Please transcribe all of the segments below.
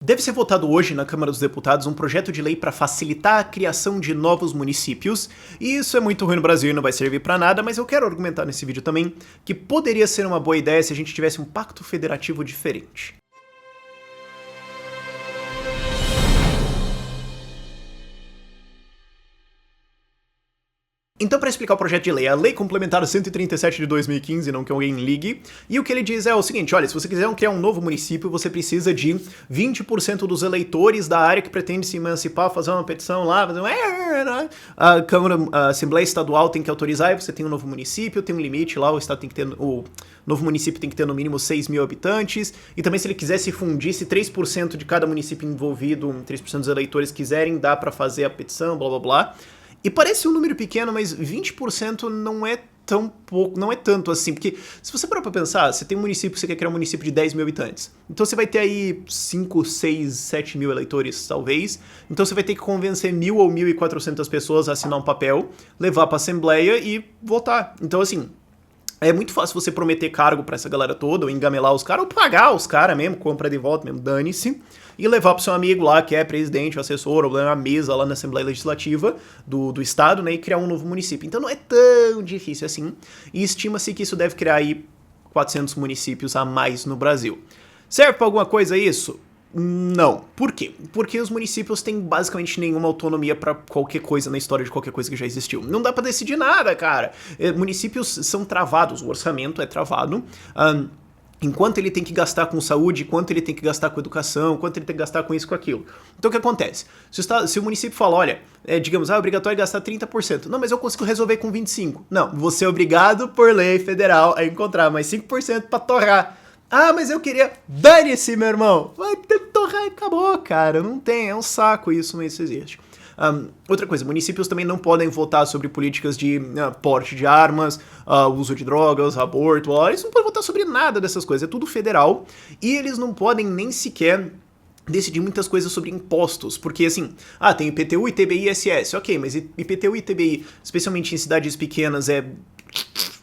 Deve ser votado hoje na Câmara dos Deputados um projeto de lei para facilitar a criação de novos municípios, e isso é muito ruim no Brasil e não vai servir para nada, mas eu quero argumentar nesse vídeo também que poderia ser uma boa ideia se a gente tivesse um pacto federativo diferente. Então, para explicar o projeto de lei, a Lei Complementar 137 de 2015, não que alguém ligue, e o que ele diz é o seguinte: olha, se você quiser criar um novo município, você precisa de 20% dos eleitores da área que pretende se emancipar, fazer uma petição lá, fazer a Câmara, a Assembleia Estadual tem que autorizar, e você tem um novo município, tem um limite lá, o Estado tem que ter, o novo município tem que ter no mínimo 6 mil habitantes, e também se ele quiser se fundir, se 3% de cada município envolvido, 3% dos eleitores quiserem, dá para fazer a petição, blá blá blá. E parece um número pequeno, mas 20% não é tão pouco, não é tanto assim, porque se você parar pra pensar, você tem um município, você quer criar um município de 10 mil habitantes, então você vai ter aí 5, 6, 7 mil eleitores, talvez, então você vai ter que convencer 1.000 ou 1.400 pessoas a assinar um papel, levar pra Assembleia e votar. Então assim, é muito fácil você prometer cargo pra essa galera toda, ou engamelar os caras, ou pagar os caras mesmo, compra de volta mesmo, dane-se, e levar pro seu amigo lá, que é presidente, assessor, ou uma mesa lá na Assembleia Legislativa do Estado, né, e criar um novo município. Então não é tão difícil assim, e estima-se que isso deve criar aí 400 municípios a mais no Brasil. Serve pra alguma coisa isso? Não. Por quê? Porque os municípios têm basicamente nenhuma autonomia pra qualquer coisa na história de qualquer coisa que já existiu. Não dá pra decidir nada, cara. Municípios são travados, o orçamento é travado. Enquanto ele tem que gastar com saúde, quanto ele tem que gastar com educação, quanto ele tem que gastar com isso, com aquilo. Então o que acontece? Se o município fala, olha, digamos, é obrigatório gastar 30%. Não, mas eu consigo resolver com 25%. Não, você é obrigado por lei federal a encontrar mais 5% pra torrar. Ah, mas eu queria... Dane-se, meu irmão! Vai ter que torrar e acabou, cara. Não tem, é um saco isso, mas isso existe. Outra coisa, municípios também não podem votar sobre políticas de porte de armas, uso de drogas, aborto, eles não podem votar sobre nada dessas coisas, é tudo federal, e eles não podem nem sequer decidir muitas coisas sobre impostos, porque assim, tem IPTU, ITBI e ISS, ok, mas IPTU e ITBI, especialmente em cidades pequenas, é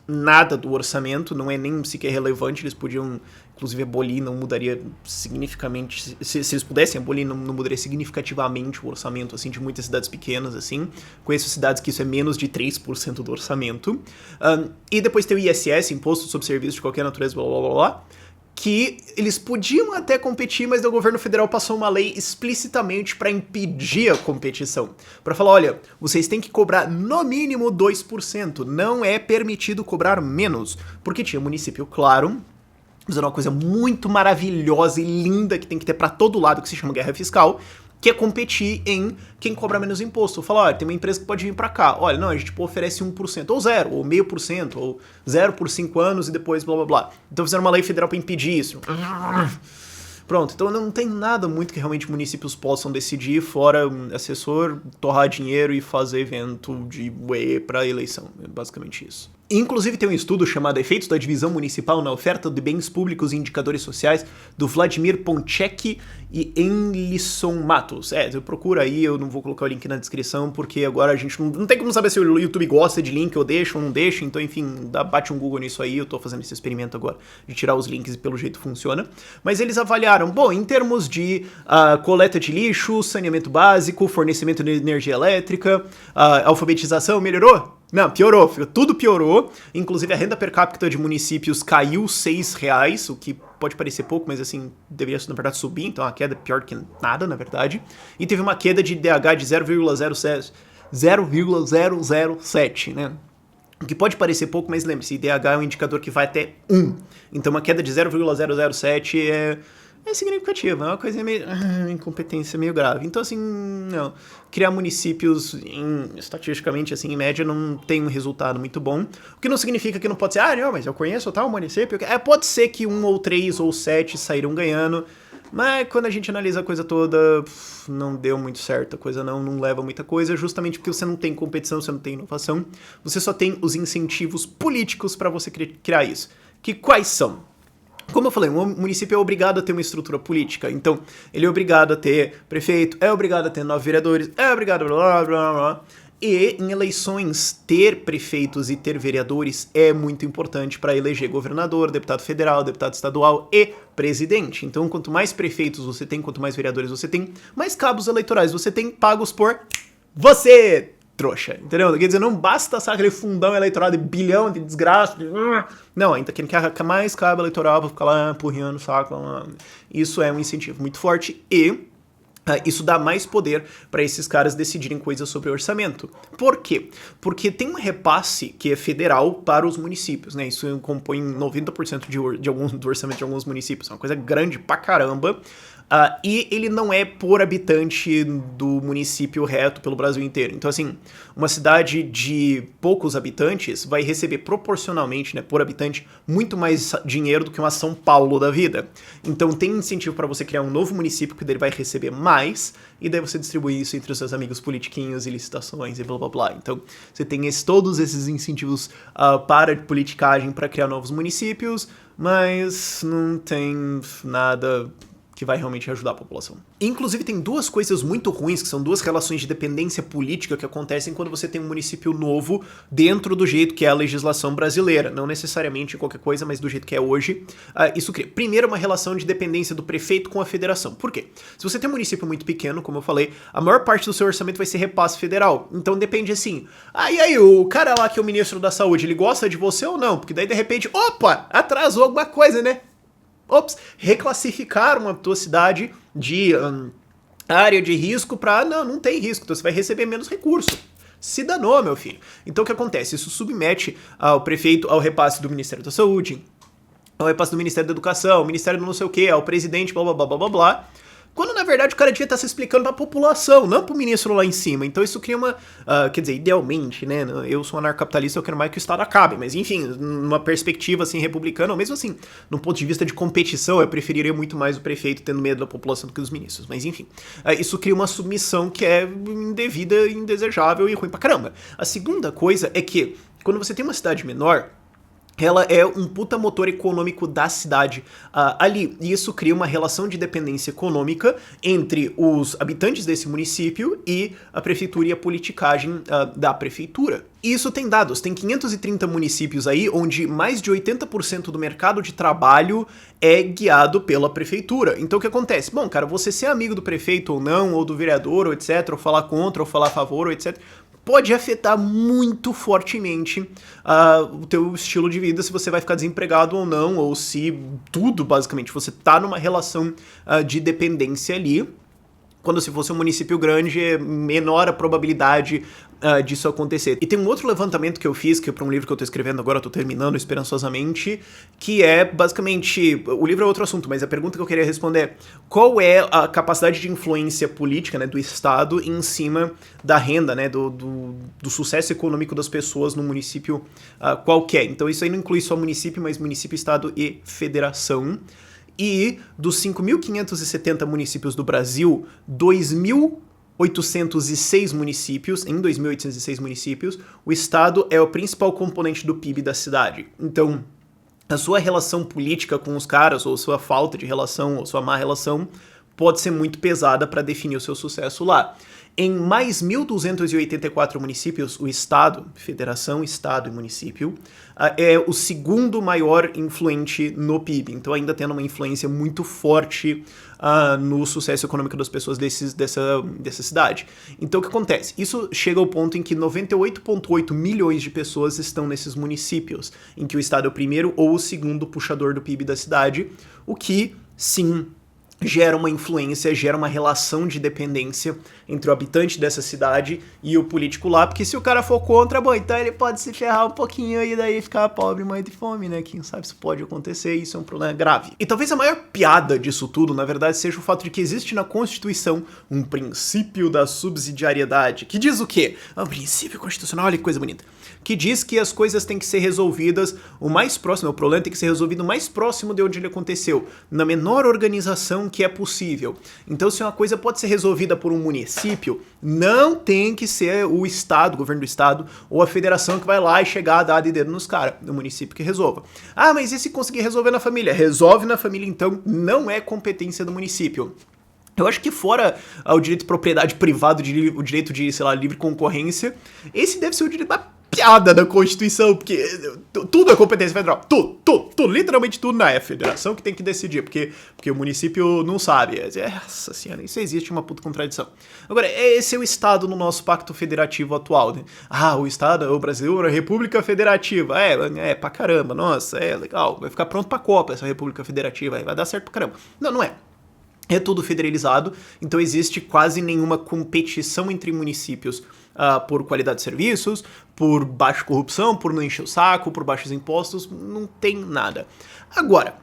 nada do orçamento, não é nem sequer relevante, eles podiam, inclusive, abolir, não mudaria significativamente, se eles pudessem abolir, não mudaria significativamente o orçamento, assim, de muitas cidades pequenas, assim, conheço cidades que isso é menos de 3% do orçamento, e depois tem o ISS, Imposto sobre Serviços de Qualquer Natureza, blá blá blá blá, que eles podiam até competir, mas o governo federal passou uma lei explicitamente para impedir a competição. Para falar, olha, vocês têm que cobrar no mínimo 2%, não é permitido cobrar menos. Porque tinha município, claro, fazendo uma coisa muito maravilhosa e linda que tem que ter para todo lado, que se chama guerra fiscal, que é competir em quem cobra menos imposto. Falar, olha, tem uma empresa que pode vir pra cá. Olha, não, a gente oferece 1%, ou 0, ou 0,5%, ou 0 por 5 anos e depois blá blá blá. Então fizeram uma lei federal pra impedir isso. Pronto, então não tem nada muito que realmente municípios possam decidir, fora assessor, torrar dinheiro e fazer evento de bué pra eleição. É basicamente isso. Inclusive tem um estudo chamado Efeitos da Divisão Municipal na Oferta de Bens Públicos e Indicadores Sociais, do Vladimir Poncek e Enlisson Matos. Eu procuro aí, eu não vou colocar o link na descrição, porque agora a gente não tem como saber se o YouTube gosta de link, eu deixo ou não deixo, então enfim, bate um Google nisso aí, eu tô fazendo esse experimento agora de tirar os links e pelo jeito funciona. Mas eles avaliaram, bom, em termos de coleta de lixo, saneamento básico, fornecimento de energia elétrica, alfabetização, melhorou? Não, piorou, tudo piorou, inclusive a renda per capita de municípios caiu R$6, o que pode parecer pouco, mas assim, deveria na verdade subir, então a queda é pior que nada, na verdade, e teve uma queda de DH de 0,007, né? O que pode parecer pouco, mas lembre-se, IDH é um indicador que vai até 1, então uma queda de 0,007 é significativa, é uma coisa meio... incompetência meio grave. Então, assim, não. Criar municípios, estatisticamente, assim, em média, não tem um resultado muito bom. O que não significa que não pode ser, não, mas eu conheço tal município. Pode ser que 1 ou 3 ou 7 saíram ganhando, mas quando a gente analisa a coisa toda, não deu muito certo. A coisa não leva muita coisa, justamente porque você não tem competição, você não tem inovação. Você só tem os incentivos políticos para você criar isso. Que quais são? Como eu falei, um município é obrigado a ter uma estrutura política, então ele é obrigado a ter prefeito, é obrigado a ter 9 vereadores, é obrigado blá blá blá blá. E em eleições, ter prefeitos e ter vereadores é muito importante para eleger governador, deputado federal, deputado estadual e presidente. Então, quanto mais prefeitos você tem, quanto mais vereadores você tem, mais cabos eleitorais você tem pagos por você, trouxa. Entendeu? Quer dizer, não basta aquele fundão eleitoral de bilhão de desgraça. Não, ainda quem quer mais cabo eleitoral pra ficar lá empurrando o saco. Isso é um incentivo muito forte e isso dá mais poder para esses caras decidirem coisas sobre orçamento. Por quê? Porque tem um repasse que é federal para os municípios, né? Isso compõe 90% do orçamento de alguns municípios. É uma coisa grande pra caramba. E ele não é por habitante do município reto pelo Brasil inteiro. Então, assim, uma cidade de poucos habitantes vai receber proporcionalmente, né, por habitante, muito mais dinheiro do que uma São Paulo da vida. Então, tem incentivo para você criar um novo município, que daí vai receber mais, e daí você distribui isso entre os seus amigos politiquinhos e licitações e blá blá blá. Então, você tem todos esses incentivos para politicagem para criar novos municípios, mas não tem nada que vai realmente ajudar a população. Inclusive, tem duas coisas muito ruins, que são duas relações de dependência política que acontecem quando você tem um município novo dentro do jeito que é a legislação brasileira. Não necessariamente qualquer coisa, mas do jeito que é hoje. Isso cria, primeiro, uma relação de dependência do prefeito com a federação. Por quê? Se você tem um município muito pequeno, como eu falei, a maior parte do seu orçamento vai ser repasse federal. Então depende assim, e aí, o cara lá que é o ministro da saúde, ele gosta de você ou não? Porque daí, de repente, opa, atrasou alguma coisa, né? Reclassificaram a tua cidade de área de risco para não tem risco, então você vai receber menos recurso. Se danou, meu filho. Então o que acontece? Isso submete ao prefeito ao repasse do Ministério da Saúde, ao repasse do Ministério da Educação, ao Ministério do não sei o que, ao presidente, blá blá blá blá blá blá. Quando, na verdade, o cara devia estar se explicando pra população, não pro ministro lá em cima. Então isso cria uma... quer dizer, idealmente, né? Eu sou anarcocapitalista, eu quero mais que o Estado acabe. Mas, enfim, numa perspectiva, assim, republicana, ou mesmo assim, num ponto de vista de competição, eu preferiria muito mais o prefeito tendo medo da população do que os ministros. Mas, enfim, isso cria uma submissão que é indevida, indesejável e ruim pra caramba. A segunda coisa é que, quando você tem uma cidade menor, ela é um puta motor econômico da cidade ali. E isso cria uma relação de dependência econômica entre os habitantes desse município e a prefeitura e a politicagem da prefeitura. E isso tem dados. Tem 530 municípios aí onde mais de 80% do mercado de trabalho é guiado pela prefeitura. Então o que acontece? Bom, cara, você ser amigo do prefeito ou não, ou do vereador, ou etc., ou falar contra, ou falar a favor, ou etc., pode afetar muito fortemente o teu estilo de vida, se você vai ficar desempregado ou não, ou se tudo, basicamente, você tá numa relação de dependência ali. Quando se fosse um município grande, é menor a probabilidade disso acontecer. E tem um outro levantamento que eu fiz, que é para um livro que eu tô escrevendo agora, eu tô terminando esperançosamente, que é, basicamente, o livro é outro assunto, mas a pergunta que eu queria responder é: qual é a capacidade de influência política, né, do Estado em cima da renda, né, do sucesso econômico das pessoas no município qualquer? Então isso aí não inclui só município, mas município, estado e federação. E dos 5.570 municípios do Brasil, 2.806 municípios, em 2.806 municípios, o Estado é o principal componente do PIB da cidade. Então, a sua relação política com os caras, ou sua falta de relação, ou sua má relação, pode ser muito pesada para definir o seu sucesso lá. Em mais 1.284 municípios, o Estado, Federação, Estado e Município, é o segundo maior influente no PIB. Então ainda tendo uma influência muito forte no sucesso econômico das pessoas dessa cidade. Então o que acontece? Isso chega ao ponto em que 98,8 milhões de pessoas estão nesses municípios, em que o Estado é o primeiro ou o segundo puxador do PIB da cidade, o que, sim, gera uma influência, gera uma relação de dependência entre o habitante dessa cidade e o político lá, porque se o cara for contra, bom, então ele pode se ferrar um pouquinho e daí ficar pobre e morrer de fome, né? Quem sabe isso pode acontecer, isso é um problema grave. E talvez a maior piada disso tudo, na verdade, seja o fato de que existe na Constituição um princípio da subsidiariedade, que diz o quê? Um princípio constitucional, olha que coisa bonita, que diz que as coisas têm que ser resolvidas o mais próximo, o problema tem que ser resolvido o mais próximo de onde ele aconteceu, na menor organização que é possível. Então, se uma coisa pode ser resolvida por um município, não tem que ser o Estado, o governo do Estado, ou a federação que vai lá e chegar a dar de dedo nos caras, no município que resolva. Ah, mas e se conseguir resolver na família? Resolve na família, então não é competência do município. Eu acho que fora o direito de propriedade privada, o direito de, sei lá, livre concorrência, esse deve ser o direito mais piada da Constituição, porque tudo é competência federal. Tudo, literalmente tudo é a federação que tem que decidir, porque o município não sabe. Nossa senhora, isso existe uma puta contradição. Agora, esse é o Estado no nosso pacto federativo atual, né? O Estado, o Brasil, a República Federativa. Pra caramba, nossa, legal, vai ficar pronto pra Copa essa República Federativa, vai dar certo pra caramba. Não é. É tudo federalizado, então existe quase nenhuma competição entre municípios por qualidade de serviços, por baixa corrupção, por não encher o saco, por baixos impostos, não tem nada. Agora,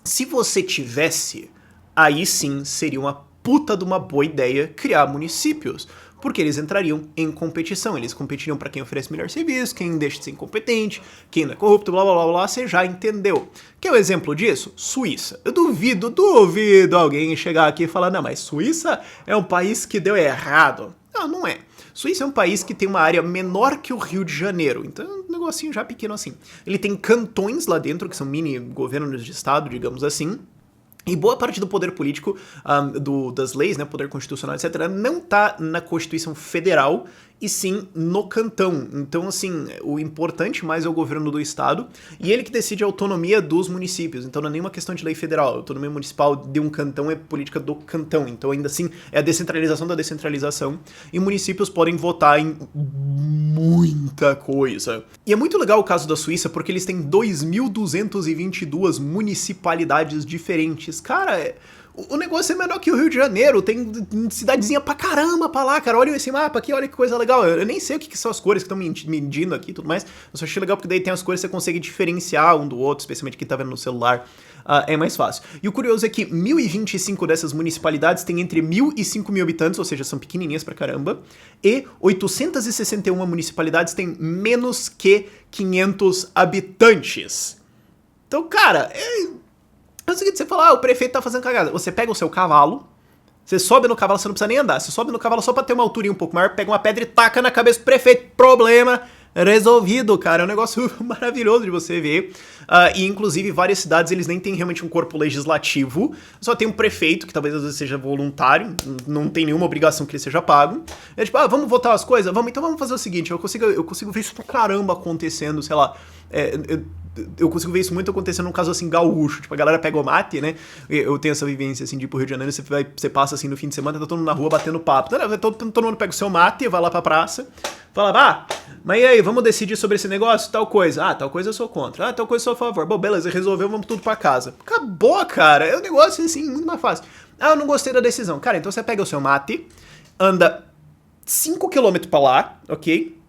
se você tivesse, aí sim seria uma puta de uma boa ideia criar municípios, porque eles entrariam em competição, eles competiriam para quem oferece melhor serviço, quem deixa de ser incompetente, quem não é corrupto, blá blá blá blá, você já entendeu. Quer um exemplo disso? Suíça. Eu duvido alguém chegar aqui e falar, não, mas Suíça é um país que deu errado. Não é. Suíça é um país que tem uma área menor que o Rio de Janeiro, então é um negocinho já pequeno assim. Ele tem cantões lá dentro, que são mini governos de estado, digamos assim. E boa parte do poder político, das leis, né, poder constitucional, etc., não tá na Constituição Federal, e sim no cantão. Então, assim, o importante mais é o governo do estado, e ele que decide a autonomia dos municípios. Então não é nenhuma questão de lei federal. A autonomia municipal de um cantão é política do cantão. Então, ainda assim, é a descentralização da descentralização, e municípios podem votar em muita coisa. E é muito legal o caso da Suíça, porque eles têm 2.222 municipalidades diferentes. Cara, o negócio é menor que o Rio de Janeiro, tem cidadezinha pra caramba pra lá, cara. Olha esse mapa aqui, olha que coisa legal. Eu nem sei o que são as cores que estão medindo aqui e tudo mais. Eu só achei legal porque daí tem as cores que você consegue diferenciar um do outro, especialmente quem tá vendo no celular. É mais fácil. E o curioso é que 1.025 dessas municipalidades têm entre 1.000 e 5.000 habitantes, ou seja, são pequenininhas pra caramba. E 861 municipalidades têm menos que 500 habitantes. Então, cara, é o seguinte, você fala, o prefeito tá fazendo cagada. Você pega o seu cavalo, você sobe no cavalo, você não precisa nem andar. Você sobe no cavalo só pra ter uma alturinha um pouco maior, pega uma pedra e taca na cabeça do prefeito. Problema resolvido, cara. É um negócio maravilhoso de você ver. E, inclusive, várias cidades, eles nem têm realmente um corpo legislativo. Só tem um prefeito, que talvez às vezes seja voluntário, não tem nenhuma obrigação que ele seja pago. É tipo, vamos votar as coisas? Vamos, então vamos fazer o seguinte, eu consigo ver isso pra caramba acontecendo, sei lá, eu consigo ver isso muito acontecendo num caso assim gaúcho, tipo a galera pega o mate, né, eu tenho essa vivência assim de ir pro Rio de Janeiro, você passa assim no fim de semana, tá todo mundo na rua batendo papo, todo mundo pega o seu mate, vai lá pra praça, fala, mas e aí, vamos decidir sobre esse negócio? Tal coisa, tal coisa eu sou contra, tal coisa eu sou a favor, bom, beleza, resolveu, vamos tudo pra casa. Acabou, cara, é um negócio assim, muito mais fácil. Eu não gostei da decisão. Cara, então você pega o seu mate, anda 5 km pra lá, ok?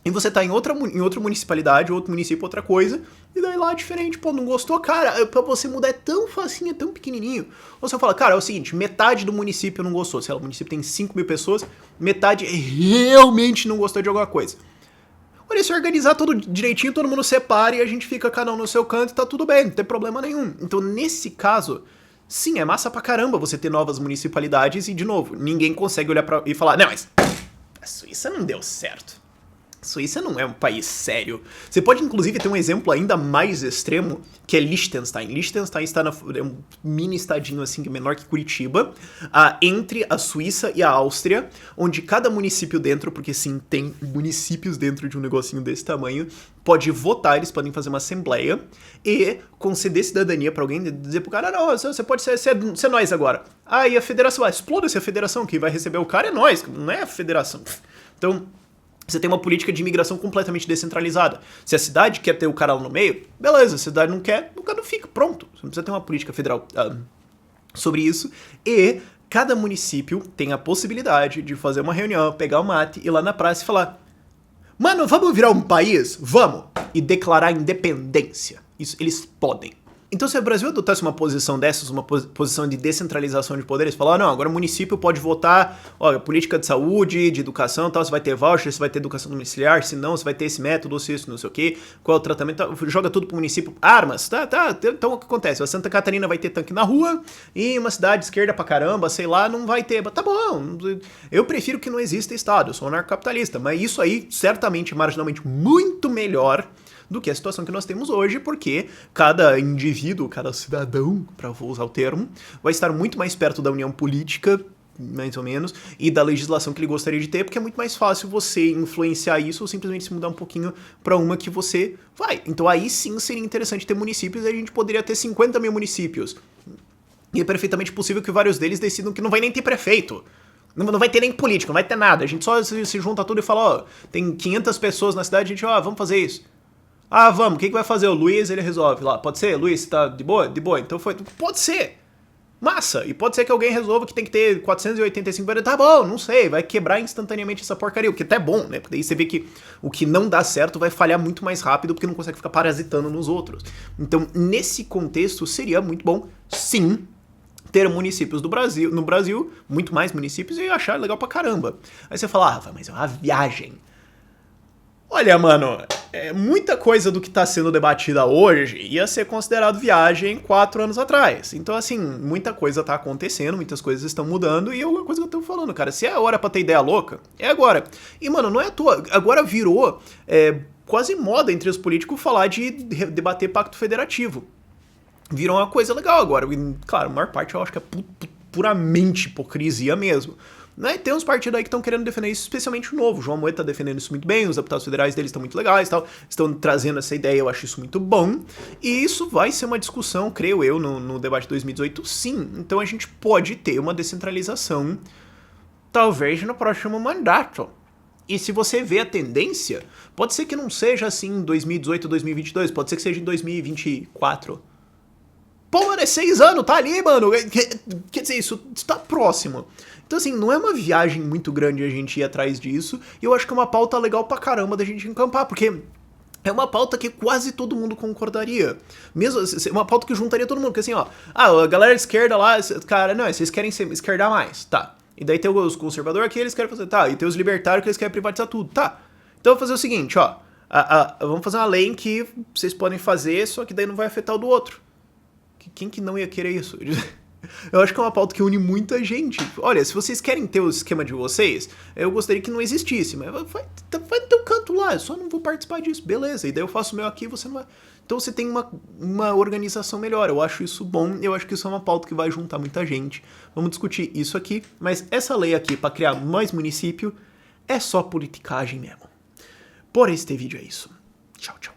E você tá em outra municipalidade, outro município, outra coisa, e daí lá é diferente, pô, não gostou? Cara, pra você mudar é tão facinho, é tão pequenininho. Ou você fala, cara, é o seguinte, metade do município não gostou, sei lá, o município tem 5.000 pessoas, metade realmente não gostou de alguma coisa. Olha, se organizar tudo direitinho, todo mundo separa e a gente fica cada um no seu canto e tá tudo bem, não tem problema nenhum. Então, nesse caso, sim, é massa pra caramba você ter novas municipalidades e, de novo, ninguém consegue olhar e falar, não, mas a Suíça não deu certo. Suíça não é um país sério. Você pode, inclusive, ter um exemplo ainda mais extremo, que é Liechtenstein. Liechtenstein está é um mini estadinho, assim, menor que Curitiba, entre a Suíça e a Áustria, onde cada município dentro, porque sim, tem municípios dentro de um negocinho desse tamanho, pode votar, eles podem fazer uma assembleia e conceder cidadania pra alguém, dizer pro cara, não, você pode ser nós agora. E a federação, exploda-se a federação, quem vai receber o cara é nós, não é a federação. Então, você tem uma política de imigração completamente descentralizada. Se a cidade quer ter o cara lá no meio, beleza. Se a cidade não quer, o cara não fica. Pronto. Você não precisa ter uma política federal sobre isso. E cada município tem a possibilidade de fazer uma reunião, pegar o mate, ir lá na praça e falar, mano, vamos virar um país? Vamos! E declarar independência. Isso eles podem. Então, se o Brasil adotasse uma posição dessas, uma posição de descentralização de poderes, falar, não, agora o município pode votar, política de saúde, de educação, tal, você vai ter voucher, você vai ter educação domiciliar, se não, você vai ter esse método, ou se isso, não sei o quê, qual é o tratamento, joga tudo pro município, armas, então o que acontece? A Santa Catarina vai ter tanque na rua, e uma cidade esquerda pra caramba, sei lá, não vai ter, tá bom, eu prefiro que não exista Estado, eu sou anarcocapitalista, mas isso aí, certamente, marginalmente, muito melhor do que a situação que nós temos hoje, porque cada indivíduo, cada cidadão, para usar o termo, vai estar muito mais perto da união política, mais ou menos, e da legislação que ele gostaria de ter, porque é muito mais fácil você influenciar isso ou simplesmente se mudar um pouquinho para uma que você vai. Então aí sim seria interessante ter municípios e a gente poderia ter 50 mil municípios. E é perfeitamente possível que vários deles decidam que não vai nem ter prefeito. Não vai ter nem político, não vai ter nada. A gente só se junta tudo e fala, ó, tem 500 pessoas na cidade, a gente, ó, vamos fazer isso. Ah, vamos, quem que vai fazer? O Luiz, ele resolve lá. Pode ser? Luiz, tá de boa? De boa. Então foi. Pode ser. Massa. E pode ser que alguém resolva que tem que ter 485 vereadores. Tá bom, não sei. Vai quebrar instantaneamente essa porcaria. O que até é bom, né? Porque daí você vê que o que não dá certo vai falhar muito mais rápido porque não consegue ficar parasitando nos outros. Então, nesse contexto, seria muito bom, sim, ter municípios no Brasil, muito mais municípios, e achar legal pra caramba. Aí você fala, ah, mas é uma viagem. Olha, mano, muita coisa do que tá sendo debatida hoje ia ser considerado viagem 4 anos atrás. Então, assim, muita coisa tá acontecendo, muitas coisas estão mudando, e é uma coisa que eu tô falando, cara, se é hora pra ter ideia louca, é agora. E, mano, não é à toa, agora virou quase moda entre os políticos falar de debater pacto federativo. Virou uma coisa legal agora. E, claro, a maior parte eu acho que é puramente hipocrisia mesmo. Né? Tem uns partidos aí que estão querendo defender isso, especialmente o Novo. O João Moedo tá defendendo isso muito bem, os deputados federais deles estão muito legais, tal, estão trazendo essa ideia, eu acho isso muito bom. E isso vai ser uma discussão, creio eu, no debate de 2018, sim. Então a gente pode ter uma descentralização, talvez no próximo mandato. E se você vê a tendência, pode ser que não seja assim em 2018, 2022, pode ser que seja em 2024. Pô, mano, é 6 anos, tá ali, mano. Quer dizer, isso tá próximo. Então, assim, não é uma viagem muito grande a gente ir atrás disso. E eu acho que é uma pauta legal pra caramba da gente encampar, porque é uma pauta que quase todo mundo concordaria. Mesmo, uma pauta que juntaria todo mundo. Porque assim, ó, a galera de esquerda lá, cara, não, vocês querem esquerdar mais, tá. E daí tem os conservadores aqui, eles querem fazer, tá. E tem os libertários que eles querem privatizar tudo, tá. Então eu vou fazer o seguinte, ó. Vamos fazer uma lei em que vocês podem fazer, só que daí não vai afetar o do outro. Quem que não ia querer isso? Eu acho que é uma pauta que une muita gente. Olha, se vocês querem ter o esquema de vocês, eu gostaria que não existisse, mas vai no teu canto lá, eu só não vou participar disso, beleza. E daí eu faço o meu aqui, você não vai. Então você tem uma organização melhor, eu acho isso bom, eu acho que isso é uma pauta que vai juntar muita gente. Vamos discutir isso aqui, mas essa lei aqui, para criar mais município, é só politicagem mesmo. Por este vídeo é isso. Tchau, tchau.